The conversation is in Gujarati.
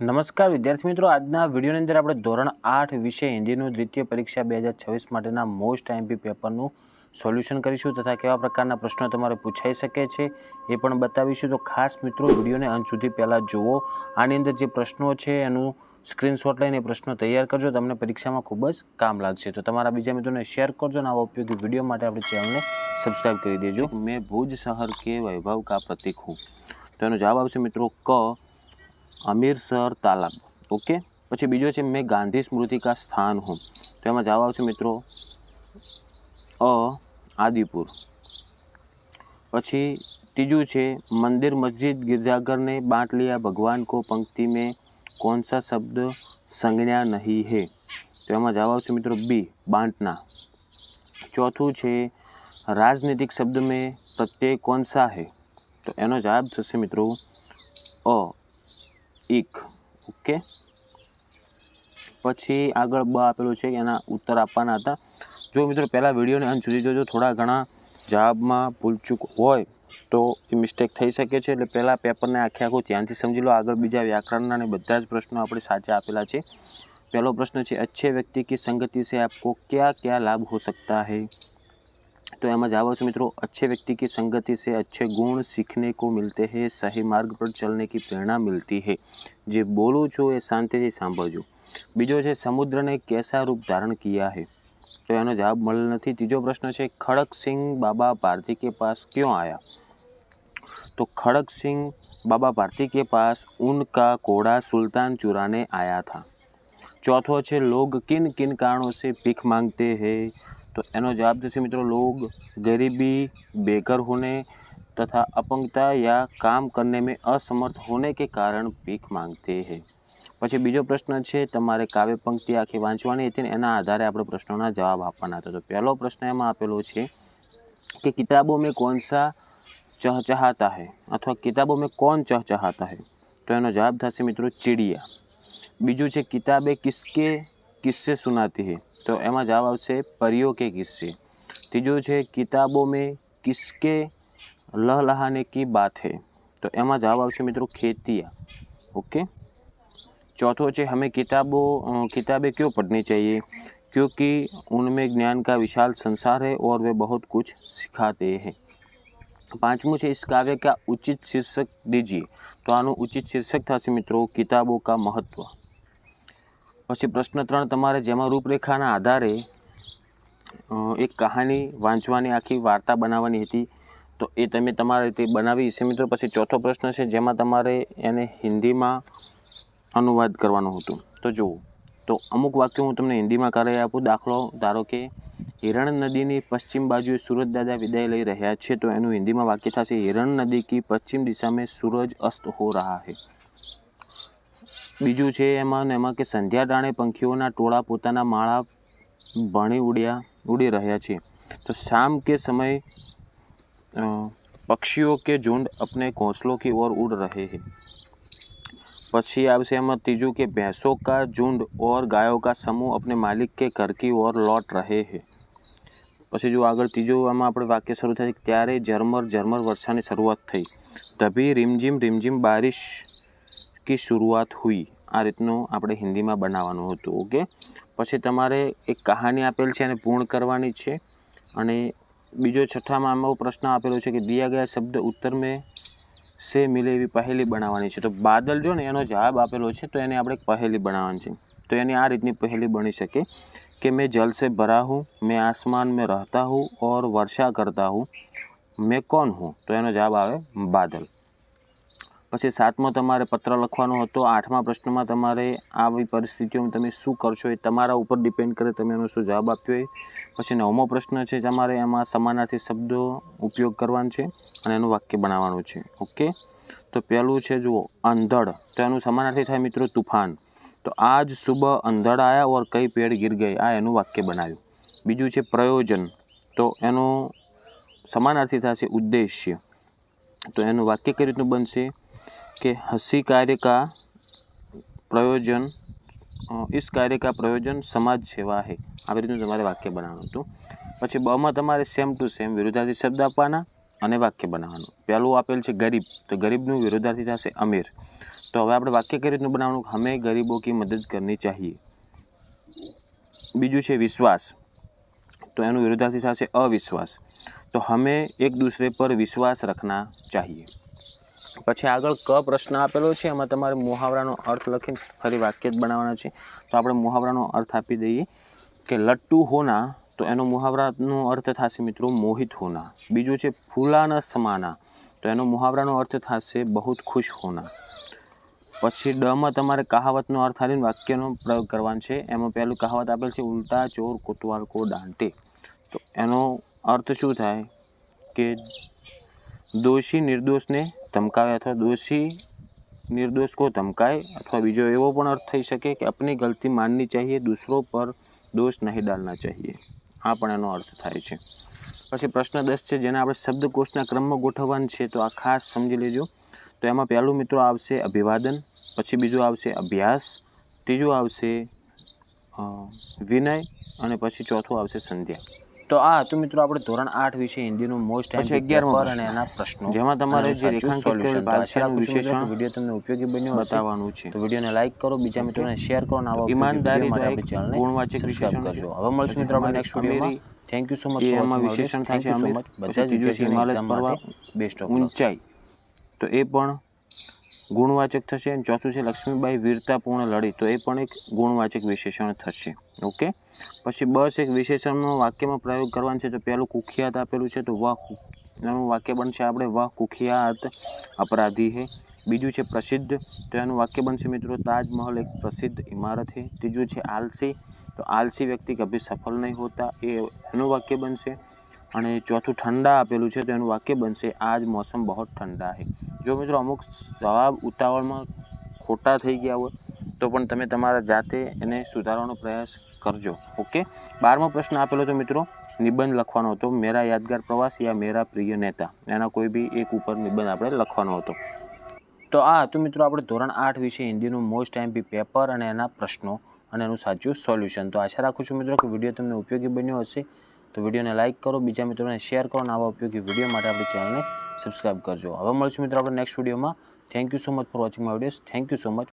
નમસ્કાર વિદ્યાર્થી મિત્રો, આજના વિડીયોની અંદર આપણે ધોરણ 8 વિષય હિન્દીનું દ્વિતીય પરીક્ષા 2026 માટેના મોસ્ટ આઈએમપી પેપરનું સોલ્યુશન કરીશું તથા કેવા પ્રકારના પ્રશ્નો તમારે પૂછાઈ શકે છે એ પણ બતાવીશું। તો ખાસ મિત્રો વિડીયોને અંત સુધી પહેલાં જુઓ। આની અંદર જે પ્રશ્નો છે એનું સ્ક્રીનશોટ લઈને પ્રશ્નો તૈયાર કરજો, તમને પરીક્ષામાં ખૂબ જ કામ લાગશે। તો તમારા બીજા મિત્રોને શેર કરજો અને આવા ઉપયોગી વિડીયો માટે આપણી ચેનલને સબસ્ક્રાઈબ કરી દેજો। મેં ભુજ શહેર કે વૈભવ કા પ્રતીક હું, તો એનો જવાબ આવશે મિત્રો ક અમીરસર તાલાબ। ઓકે, પછી બીજો છે મેં ગાંધી સ્મૃતિ કા સ્થાન હું, તો એમાં જવાબ આવશે મિત્રો અ આदिपुर। પછી तीजू છે मंदिर मस्जिद गिरजाघर ने बांट लिया भगवान को पंक्ति में कौन सा शब्द संज्ञा नहीं है, तो एમાં जवाब આવશે મિત્રો बी बांटना। चौथું છે राजनीतिक शब्द में प्रत्यय कौन सा है, तो એનો જવાબ થશે મિત્રો અ एक। ओके, પછી આગળ બ આપેલું છે એના ઉત્તર આપવાના હતા। જો મિત્રો પહેલાં વિડીયોને અંત સુધી જોજો, થોડા ઘણા જવાબમાં ભૂલચૂક હોય તો એ મિસ્ટેક થઈ શકે છે, એટલે પહેલાં પેપરને આખું ધ્યાનથી સમજી લો। આગળ બીજા વ્યાકરણના અને બધા જ પ્રશ્નો આપણે સાચા આપેલા છે। પહેલો પ્રશ્ન છે अच्छे व्यक्ति की संगति से आपको क्या क्या लाभ हो सकता है, तो एम जवाब आवशे मित्रों अच्छे व्यक्ति की संगति से अच्छे गुण सीखने को मिलते हैं, सही मार्ग पर चलने की प्रेरणा मिलती है। जे बोलूँ छूँ ए शांति से सांभळजो। बीजो है समुद्र ने कैसा रूप धारण किया है, तो एनो जवाब मळेल नथी। तीजो प्रश्न है खड़क सिंह बाबा भारती के पास क्यों आया, तो खड़क सिंह बाबा भारती के पास उनका घोड़ा सुल्तान चुराने आया था। चौथो है लोग किन किन कारणों से भीख मांगते हैं, तो एनो जवाब थशे मित्रों लोग गरीबी, बेघर होने तथा अपंगता या काम करने में असमर्थ होने के कारण भीख मांगते हैं। પછી બીજો પ્રશ્ન છે તમારે કાવ્ય પંક્તિ આખી વાંચવાની હતી ને એના આધારે આપણે પ્રશ્નોના જવાબ આપવાના હતા। તો પહેલો પ્રશ્ન એમાં આપેલો છે કે કિતાબો में कौन सा चहचहाता है अथवा किताबों में कौन चहचहाता है, तो એનો જવાબ થશે મિત્રો चिड़िया। બીજું છે किताबें किसके किस्से सुनाती है, तो એમાં જવાબ આવશે परियों के किस्से। तीजो है किताबों में किसके लहलहाने की बात है, तो એમાં જવાબ આવશે મિત્રો खेतिया। ओके, चौथो है हमें किताबें क्यों पढ़नी चाहिए, क्योंकि उनमें ज्ञान का विशाल संसार है और वे बहुत कुछ सिखाते हैं। पांचवुं है इस काव्य का उचित शीर्षक दीजिए, तो आनु उचित शीर्षक थशे मित्रों किताबों का महत्व। पछी प्रश्न 3 तमारे जेमां रूपरेखाना आधारे एक कहानी वांचवानी आखी वार्ता बनाववानी हती, तो ए तमे तमारी रीते बनावी छे मित्रों। पछी चौथो प्रश्न है जेमां तमारे एने हिंदी में अनुवाद करवानो हतो, तो जुओ तो अमुक वाक्यों हूँ तमने हिंदी में करावी आपूँ। दाखलो धारो के हिरण नदी की पश्चिम बाजुए सूरज दादा विदाय लई रह्या छे, तो एनु हिंदी में वाक्य थशे हिरण नदी की पश्चिम दिशा में सूरज अस्त हो रहा है। बीजू है एमां के संध्या टाणे पंखीओना टोळा पोताना माळा भणी उड़ी रह्या छे, तो शाम के समय पक्षियों के झुंड अपने घोंसलों की ओर उड़ रहे हैं। पछी आवशे एमां तीजू के भैंसों का झुंड और गायों का समूह अपने मालिक के घर की ओर लौट रहे हैं। पछी जो आगळ तीजो एमां आपणे वाक्य शरू थाय त्यारे झरमर झरमर वर्षानी शरूआत थई, तभी रिमझिम रिमझिम बारिश की शुरुआत हुई। आ रीतनु आपणे हिंदी में बनाववानुं हतुं। ओके, पछी तमारे एक कहानी आपेल छे अने पूर्ण करवानी छे। अने बीजो छठामां आमां प्रश्न आपेलो छे कि दिया गया शब्द उत्तर में से मिले एवी पहेली बनाववानी छे। तो बादल जो ने एनो जवाब आपेलो छे, तो एने आपणे पहेली बनाववानी छे। तो एनी आ रीतनी पहेली बनी शके कि मैं जल से भरा हूँ, मैं आसमान में रहता हूँ और वर्षा करता हूँ, मैं कौन हूँ, तो एनो जवाब आवे बादल। पछी सातमो तमारे पत्र लखवानो हतो। आठमा प्रश्न में तमारे आवी परिस्थितिओं में तमे शुं करशो ए तमारा उपर डिपेन्ड करे तमे एनो शुं जवाब आप्यो है। पछी नवमो प्रश्न छे तमारे एमां समानार्थी शब्दो उपयोग करवानो छे अने एनुं वाक्य बनाववानुं छे। ओके, तो पहेलुं छे जुओ अंधड़, तो एनुं समानार्थी थाय मित्रों तूफान। तो आज सुबह अंधड़ आया और कई पेड़ गिर गए, आ एनुं वाक्य बनाव्युं। बीजुं छे प्रयोजन, तो एनुं समानार्थी थशे उद्देश्य, तो एनुं वाक्य कई रीतनुं बनशे कि हसी कार्य का प्रयोजन इस कार्य का प्रयोजन समाज सेवा है। आ रीतनुं तमारे वाक्य बनाववानुं हतुं। पछी ब में तमारे सेम टू सेम विरुद्धार्थी शब्द आपवाना અને વાક્ય બનાવવાનું. પહેલું આપેલ છે ગરીબ, તો ગરીબનું વિરોધાર્થી થશે અમીર. તો હવે આપણે વાક્ય કઈ રીતનું બનાવવાનું? હમે ગરીબો કી મદદ કરની ચાહીએ. બીજું છે વિશ્વાસ, તો એનું વિરોધાર્થી થશે અવિશ્વાસ. તો હમે એક દૂસરે પર વિશ્વાસ રખના ચાહીએ. પછી આગળ ક પ્રશ્ન આપેલો છે, એમાં તમારે મુહાવરાનો અર્થ લખીને ફરી વાક્ય જ બનાવવાના છે. તો આપણે મુહાવરાનો અર્થ આપી દઈએ કે લટ્ટુ હોના, તો એનો મુહાવરાનો અર્થ થશે મિત્રો મોહિત હોના. બીજું છે ફૂલા ન સમાના, તો એનો મુહાવરાનો અર્થ થશે બહુત ખુશ હોના. પછી ડમાં તમારે કહાવતનો અર્થ આવીને વાક્યનો પ્રયોગ કરવાનો છે. એમાં પહેલું કહાવત આપેલ છે ઉલ્ટા ચોર કોતવાલ કો ડાંટે. તો એનો અર્થ શું થાય કે દોષી નિર્દોષને ધમકાવે, અથવા દોષી નિર્દોષ को धमकाए, अथवा बीजो एवो पण अर्थ थई शके कि अपनी गलती माननी चाहिए, दूसरों पर दोष नहीं डालना चाहिए. आ पण एनो अर्थ थाय छे. पछी प्रश्न 10 छे, जेने आपणे शब्दकोशना क्रममां गोठववानुं छे. तो आ खास समजी लेजो. तो एमां पहेલું મિત્રો आवशे अभिवादन, पछी बीजुं आवशे अभ्यास, तीजुं आवशे विनय, અને પછી ચોથું આવશે સંધ્યા. તો આ હતું મિત્રો આપણે ધોરણ 8 વિશે હિન્દીનું મોસ્ટ ટાઈમ પેપર અને એના પ્રશ્નો, જેમાં તમારે જે રેખાંકિત કરેલ ભાષાનું વિશેષણ વિડિયો તમને ઉપયોગી બન્યો બતાવવાનું છે. તો વિડિયોને લાઈક કરો, બીજા મિત્રોને શેર કરો અને આવા ઈમાનદારી માટે આપણી ચેનલને ગુણવાચક વિશેષણ કરજો. હવે મળશું મિત્રો આપણે નેક્સ્ટ વિડિયોમાં. Thank you so much. એમાં વિશેષણ થાય છે અમીર, બધા ત્રીજું છે હિમાલય પર્વત, બેસ્ટ ઓફ ઊંચાઈ, તો એ પણ ગુણવાચક થશે. અને ચોથું છે લક્ષ્મીબાઈ વીરતાપૂર્ણ લડી, તો એ પણ એક ગુણવાચક વિશેષણ થશે. ઓકે. પછી બસ એક વિશેષણનો વાક્યમાં પ્રયોગ કરવાનો છે. તો પહેલું કુખ્યાત આપેલું છે, તો વાહ, એનું વાક્ય બનશે આપણે વાહ કુખ્યાત અપરાધી હે. બીજું છે પ્રસિદ્ધ, તો એનું વાક્ય બનશે મિત્રો તાજમહલ એક પ્રસિદ્ધ ઇમારત હે. ત્રીજું છે આલસી, તો આલસી વ્યક્તિ કભી સફળ નહીં હોતા, એનું વાક્ય બનશે. અને ચોથું ઠંડા આપેલું છે, તો એનું વાક્ય બનશે આજ મોસમ બહુ ઠંડા હે. જો મિત્રો અમુક જવાબ ઉતાવળમાં ખોટા થઈ ગયા હોય તો પણ તમે તમારા જાતે એને સુધારવાનો પ્રયાસ કરજો. ઓકે. 12મો પ્રશ્ન આપેલો તો મિત્રો નિબંધ લખવાનો હતો, મેરા યાદગાર પ્રવાસ યા મેરા પ્રિય નેતા, એના કોઈ બી એક ઉપર નિબંધ આપણે લખવાનો હતો. તો આ હતું મિત્રો આપણે ધોરણ 8 વિશે હિન્દીનું મોસ્ટ એમપી પેપર અને એના પ્રશ્નો અને એનું સાચું સોલ્યુશન. તો આશા રાખું છું મિત્રો કે વિડીયો તમને ઉપયોગી બન્યો હશે. તો વિડીયોને લાઈક કરો, બીજા મિત્રોને શેર કરો અને આવા ઉપયોગી વિડીયો માટે આપણી ચેનલને સબસ્ક્રાઈબ કરજો. હવે મળશું મિત્રો આપણે નેક્સ્ટ વિડીયોમાં. Thank you so much for watching my videos. Thank you so much.